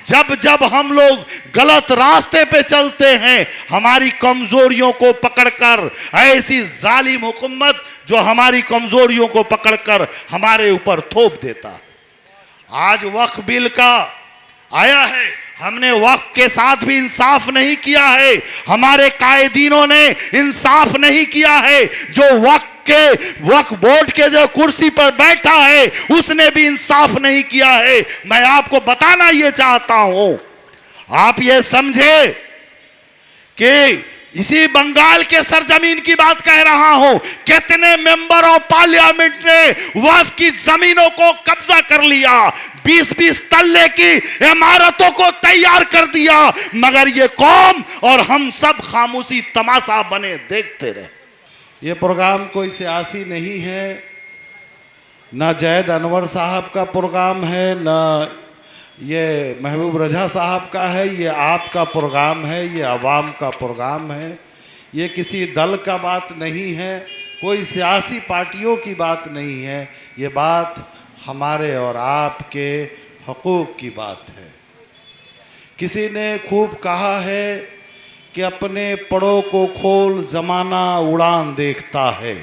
जब जब हम लोग गलत रास्ते पे चलते हैं, हमारी कमजोरियों को पकड़कर ऐसी जालिम हुकूमत जो हमारी कमजोरियों को पकड़कर हमारे ऊपर थोप देता। आज वक्फ बिल का आया है, हमने वक्फ के साथ भी इंसाफ नहीं किया है, हमारे कायदीनों ने इंसाफ नहीं किया है, जो वक्फ बोर्ड के जो कुर्सी पर बैठा है उसने भी इंसाफ नहीं किया है। मैं आपको बताना ये चाहता हूं, आप ये समझे कि इसी बंगाल के सरजमीन की बात कह रहा हूं, कितने मेंबर ऑफ पार्लियामेंट ने वक्फ की जमीनों को कब्जा कर लिया, 20-20 तल्ले की इमारतों को तैयार कर दिया, मगर ये कौम और हम सब खामोशी तमाशा बने देखते रहे। ये प्रोग्राम कोई सियासी नहीं है, ना जैद अनवर साहब का प्रोग्राम है, ना ये महबूब रजा साहब का है, ये आपका प्रोग्राम है, ये अवाम का प्रोग्राम है। ये किसी दल का बात नहीं है, कोई सियासी पार्टियों की बात नहीं है, ये बात हमारे और आपके हकूक़ की बात है। किसी ने खूब कहा है कि अपने पड़ों को खोल ज़माना उड़ान देखता है,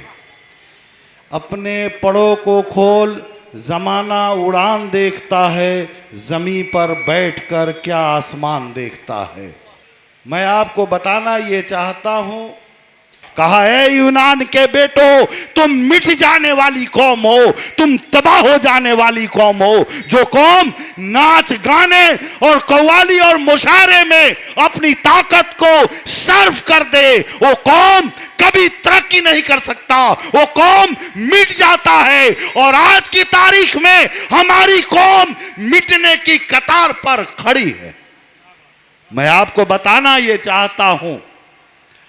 अपने पड़ों को खोल ज़माना उड़ान देखता है, ज़मीं पर बैठकर क्या आसमान देखता है। मैं आपको बताना ये चाहता हूँ, कहा है यूनान के बेटो, तुम मिट जाने वाली कौम हो, तुम तबाह हो जाने वाली कौम हो। जो कौम नाच गाने और कव्वाली और मुशायरे में अपनी ताकत को सर्व कर दे, वो कौम कभी तरक्की नहीं कर सकता, वो कौम मिट जाता है। और आज की तारीख में हमारी कौम मिटने की कतार पर खड़ी है। मैं आपको बताना ये चाहता हूं,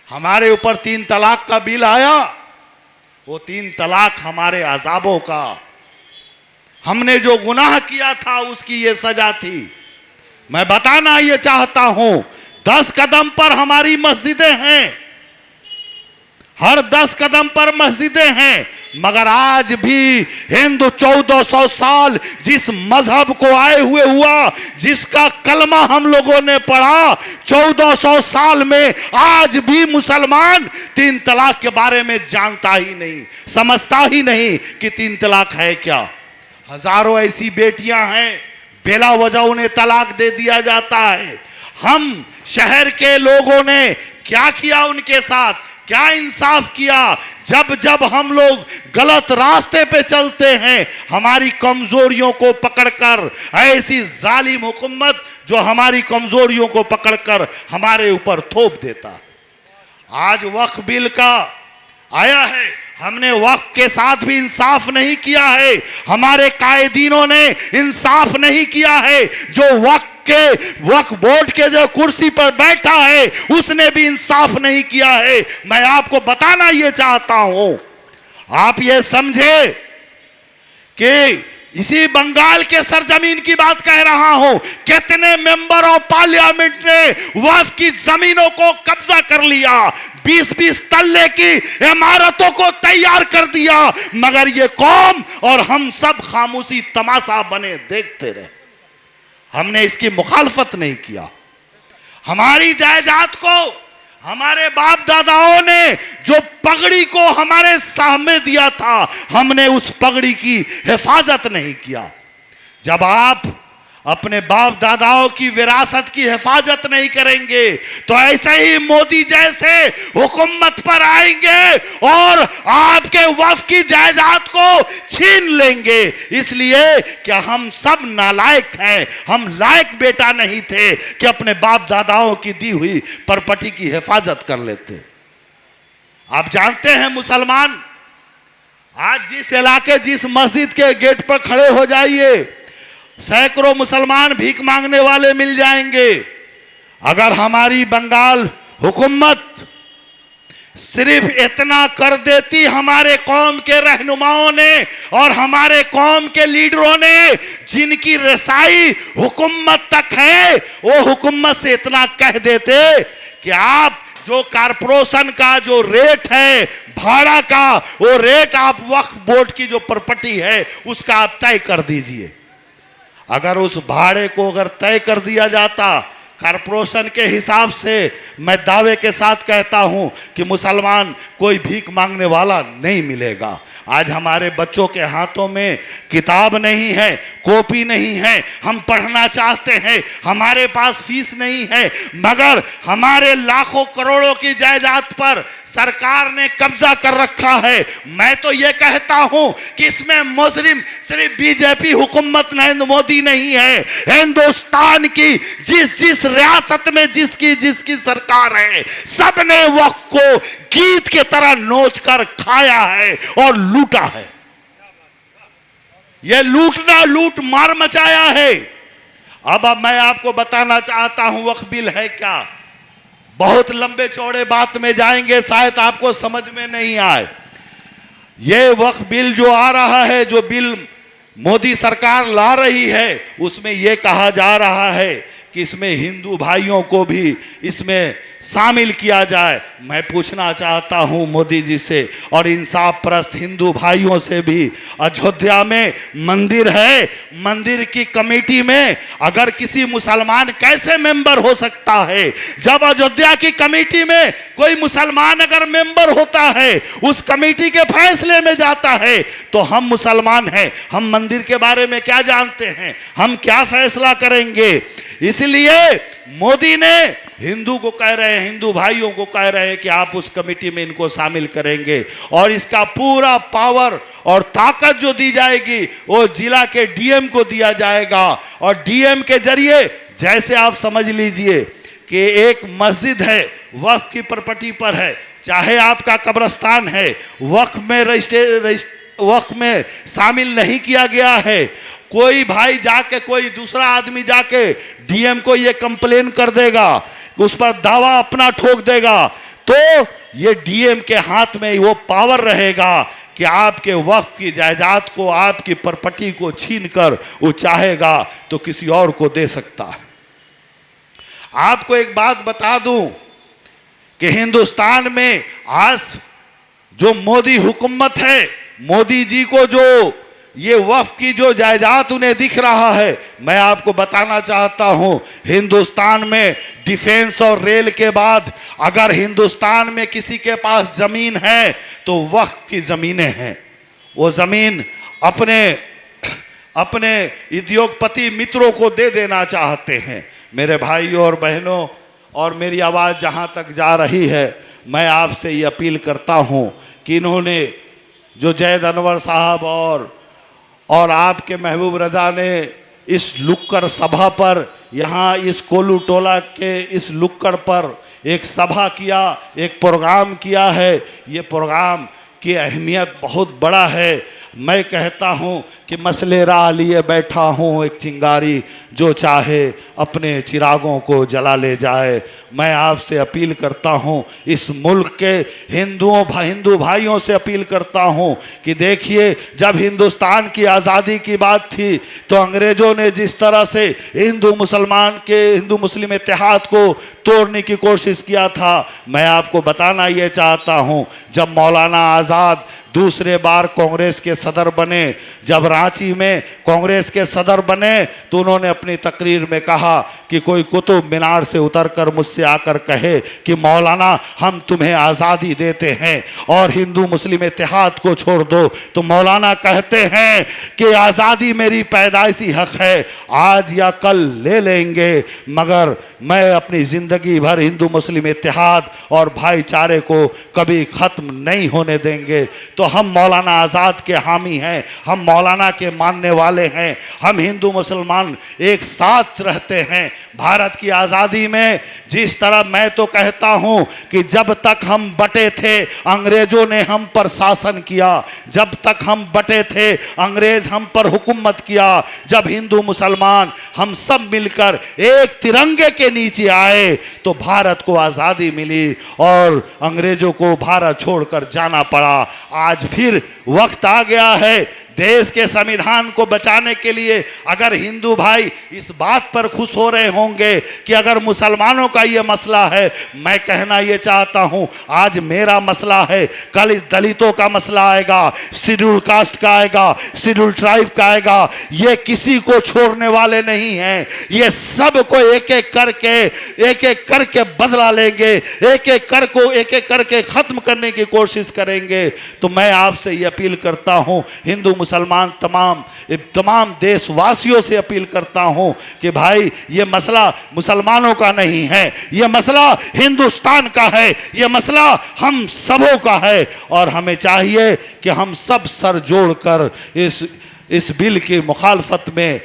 हमारे ऊपर 3 तलाक का बिल आया, वो 3 तलाक हमारे अजाबों का, हमने जो गुनाह किया था उसकी ये सजा थी। मैं बताना ये चाहता हूं, 10 कदम पर हमारी मस्जिदें हैं, हर 10 कदम पर मस्जिदें हैं, मगर आज भी हिंदू 1400 साल जिस मजहब को आए हुए हुआ, जिसका कलमा हम लोगों ने पढ़ा, 1400 साल में आज भी मुसलमान 3 तलाक के बारे में जानता ही नहीं, समझता ही नहीं कि 3 तलाक है क्या। हजारों ऐसी बेटियां हैं, बेला वजह उन्हें तलाक दे दिया जाता है। हम शहर के लोगों ने क्या किया उनके साथ, क्या इंसाफ किया। जब जब हम लोग गलत रास्ते पे चलते हैं, हमारी कमजोरियों को पकड़कर ऐसी जालिम हुकूमत जो हमारी कमजोरियों को पकड़कर हमारे ऊपर थोप देता। आज वक्फ बिल का आया है, हमने वक्फ के साथ भी इंसाफ नहीं किया है, हमारे कायदीनों ने इंसाफ नहीं किया है, जो वक्फ बोर्ड के जो कुर्सी पर बैठा है उसने भी इंसाफ नहीं किया है। मैं आपको बताना ये चाहता हूं, आप ये समझे कि इसी बंगाल के सरजमीन की बात कह रहा हूं, कितने मेंबर ऑफ पार्लियामेंट ने वक्फ की जमीनों को कब्जा कर लिया, 20-20 तल्ले की इमारतों को तैयार कर दिया, मगर ये कौम और हम सब खामोशी तमाशा बने देखते रहे। हमने इसकी मुखालफत नहीं किया। हमारी जायदाद को हमारे बाप दादाओं ने जो पगड़ी को हमारे सामने दिया था, हमने उस पगड़ी की हिफाजत नहीं किया। जब आप अपने बाप दादाओं की विरासत की हिफाजत नहीं करेंगे तो ऐसे ही मोदी जैसे हुकूमत पर आएंगे और आपके वक्फ की जायदाद को छीन लेंगे। इसलिए कि हम सब नालायक हैं, हम लायक बेटा नहीं थे कि अपने बाप दादाओं की दी हुई प्रॉपर्टी की हिफाजत कर लेते। आप जानते हैं मुसलमान, आज जिस इलाके जिस मस्जिद के गेट पर खड़े हो जाइए, सैकड़ों मुसलमान भीख मांगने वाले मिल जाएंगे। अगर हमारी बंगाल हुकूमत सिर्फ इतना कर देती हमारे कौम के रहनुमाओं ने और हमारे कौम के लीडरों ने, जिनकी रसाई हुकूमत तक है, वो हुकूमत से इतना कह देते कि आप जो कारपोरेशन का जो रेट है भाड़ा का, वो रेट आप वक्फ बोर्ड की जो प्रॉपर्टी है उसका आप तय कर दीजिए। अगर उस भाड़े को अगर तय कर दिया जाता कारपोरेशन के हिसाब से, मैं दावे के साथ कहता हूं कि मुसलमान कोई भीख मांगने वाला नहीं मिलेगा। आज हमारे बच्चों के हाथों में किताब नहीं है, कॉपी नहीं है, हम पढ़ना चाहते हैं, हमारे पास फीस नहीं है, मगर हमारे लाखों करोड़ों की जायदाद पर सरकार ने कब्जा कर रखा है। मैं तो ये कहता हूं कि इसमें मुजरिम सिर्फ बीजेपी हुकूमत नरेंद्र मोदी नहीं है, हिंदुस्तान की जिस रियासत में जिसकी सरकार है, सबने वक्फ को गीत के तरह नोच कर खाया है और लूटा है। यह लूट मार मचाया है। अब मैं आपको बताना चाहता हूं वक्फ बिल है क्या। बहुत लंबे चौड़े बात में जाएंगे, शायद आपको समझ में नहीं आए। यह वक्फ बिल जो आ रहा है, जो बिल मोदी सरकार ला रही है, उसमें यह कहा जा रहा है कि इसमें हिंदू भाइयों को भी इसमें शामिल किया जाए। मैं पूछना चाहता हूं मोदी जी से और इंसाफ परस्त हिंदू भाइयों से भी, अयोध्या में मंदिर है, मंदिर की कमेटी में अगर किसी मुसलमान कैसे मेंबर हो सकता है? जब अयोध्या की कमेटी में कोई मुसलमान अगर मेंबर होता है, उस कमेटी के फैसले में जाता है, तो हम मुसलमान हैं, हम मंदिर के बारे में क्या जानते हैं? हम क्या फैसला करेंगे? इसलिए मोदी ने हिंदू को कह रहे हैं, हिंदू भाइयों को कह रहे हैं कि आप उस कमेटी में इनको शामिल करेंगे और इसका पूरा पावर और ताकत जो दी जाएगी वो जिला के डीएम को दिया जाएगा। और डीएम के जरिए, जैसे आप समझ लीजिए कि एक मस्जिद है, वक्फ की प्रॉपर्टी पर है, चाहे आपका कब्रिस्तान है, वक्फ में शामिल नहीं किया गया है, कोई भाई जाके, कोई दूसरा आदमी जाके डीएम को ये कंप्लेन कर देगा, उस पर दावा अपना ठोक देगा, तो ये डीएम के हाथ में वो पावर रहेगा कि आपके वक्फ की जायदाद को, आपकी प्रॉपर्टी को छीनकर वो चाहेगा तो किसी और को दे सकता है। आपको एक बात बता दूं कि हिंदुस्तान में आज जो मोदी हुकूमत है, मोदी जी को जो ये वक्फ की जो जायदाद उन्हें दिख रहा है, मैं आपको बताना चाहता हूं, हिंदुस्तान में डिफेंस और रेल के बाद अगर हिंदुस्तान में किसी के पास जमीन है तो वक्फ की जमीनें हैं। वो जमीन अपने उद्योगपति मित्रों को दे देना चाहते हैं। मेरे भाइयों और बहनों, और मेरी आवाज़ जहां तक जा रही है, मैं आपसे ये अपील करता हूं कि इन्होंने जो जैद अनवर साहब और आपके महबूब रजा ने इस लुक्कड़ सभा पर, यहाँ इस कोलू टोला के इस लुक्कड़ पर एक सभा किया, एक प्रोग्राम किया है, ये प्रोग्राम की अहमियत बहुत बड़ा है। मैं कहता हूँ कि मसले राह लिए बैठा हूँ एक चिंगारी, जो चाहे अपने चिरागों को जला ले जाए। मैं आपसे अपील करता हूँ, इस मुल्क के हिंदू भाइयों से अपील करता हूँ कि देखिए, जब हिंदुस्तान की आज़ादी की बात थी तो अंग्रेज़ों ने जिस तरह से हिंदू मुस्लिम इत्तेहाद को तोड़ने की कोशिश किया था, मैं आपको बताना ये चाहता हूँ, जब मौलाना आज़ाद दूसरे बार कांग्रेस के सदर बने, जब रांची में कांग्रेस के सदर बने, तो उन्होंने अपनी तकरीर में कहा कि कोई कुतुब मीनार से उतरकर मुझसे आकर कहे कि मौलाना हम तुम्हें आज़ादी देते हैं और हिंदू मुस्लिम इत्तेहाद को छोड़ दो, तो मौलाना कहते हैं कि आज़ादी मेरी पैदाइशी हक है, आज या कल ले लेंगे, मगर मैं अपनी ज़िंदगी भर हिंदू मुस्लिम इत्तेहाद और भाईचारे को कभी ख़त्म नहीं होने देंगे। तो हम मौलाना आज़ाद के हामी हैं, हम मौलाना के मानने वाले हैं, हम हिंदू मुसलमान एक साथ रहते हैं। भारत की आज़ादी में जिस तरह, मैं तो कहता हूं कि जब तक हम बटे थे अंग्रेज़ों ने हम पर शासन किया, जब तक हम बटे थे अंग्रेज़ हम पर हुकूमत किया, जब हिंदू मुसलमान हम सब मिलकर एक तिरंगे के नीचे आए तो भारत को आज़ादी मिली और अंग्रेज़ों को भारत छोड़कर जाना पड़ा। आज फिर वक्त आ गया है देश के संविधान को बचाने के लिए अगर हिंदू भाई इस बात पर खुश हो रहे होंगे कि अगर मुसलमानों का ये मसला है, मैं कहना ये चाहता हूँ आज मेरा मसला है, कल इस दलितों का मसला आएगा, शेड्यूल कास्ट का आएगा, शेड्यूल ट्राइब का आएगा। ये किसी को छोड़ने वाले नहीं हैं, ये सब को एक एक करके बदला लेंगे, एक एक करके खत्म करने की कोशिश करेंगे। तो मैं आपसे ये अपील करता हूँ, हिंदू मुसलमान तमाम देशवासियों से अपील करता हूँ कि भाई ये मसला मुसलमानों का नहीं है, ये मसला हिंदुस्तान का है, ये मसला हम सबों का है। और हमें चाहिए कि हम सब सर जोड़कर इस बिल की मुखालफत में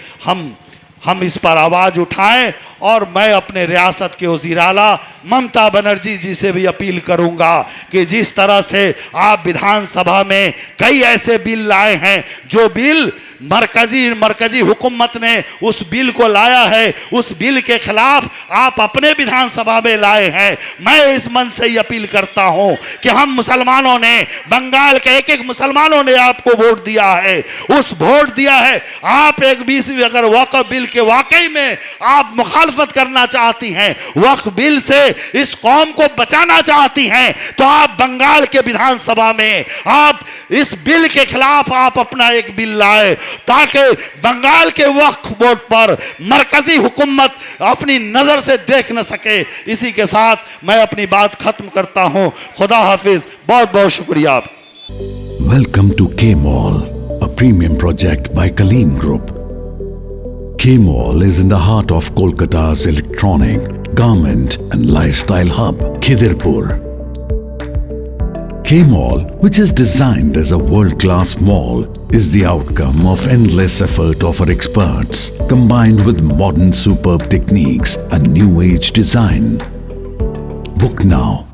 हम इस पर आवाज़ उठाएं। और मैं अपने रियासत के वज़ीर आला ममता बनर्जी जी से भी अपील करूंगा कि जिस तरह से आप विधानसभा में कई ऐसे बिल लाए हैं, जो बिल मरकजी हुकूमत ने उस बिल को लाया है, उस बिल के खिलाफ आप अपने विधानसभा में लाए हैं। मैं इस मन से ही अपील करता हूं कि हम मुसलमानों ने, बंगाल के एक मुसलमानों ने आपको वोट दिया है, उस वोट दिया है। आप एक 20 अगर वक्फ बिल के वाकई में आप मुखालफत करना चाहती हैं, वक्फ बिल से इस कौम को बचाना चाहती हैं, तो आप बंगाल के विधानसभा में आप इस बिल के खिलाफ आप अपना एक बिल लाए, ताकि बंगाल के वक्फ बोर्ड पर मरकजी हुकूमत अपनी नजर से देख न सके। इसी के साथ मैं अपनी बात खत्म करता हूं। खुदा हाफिज, बहुत बहुत शुक्रिया। Welcome to K-Mall, a premium project by Kaleen Group. K-Mall is in the heart of Kolkata's electronic, garment and lifestyle hub, Khidirpur. K-Mall, which is designed as a world-class mall, is the outcome of endless effort of our experts, combined with modern superb techniques and new age design. Book now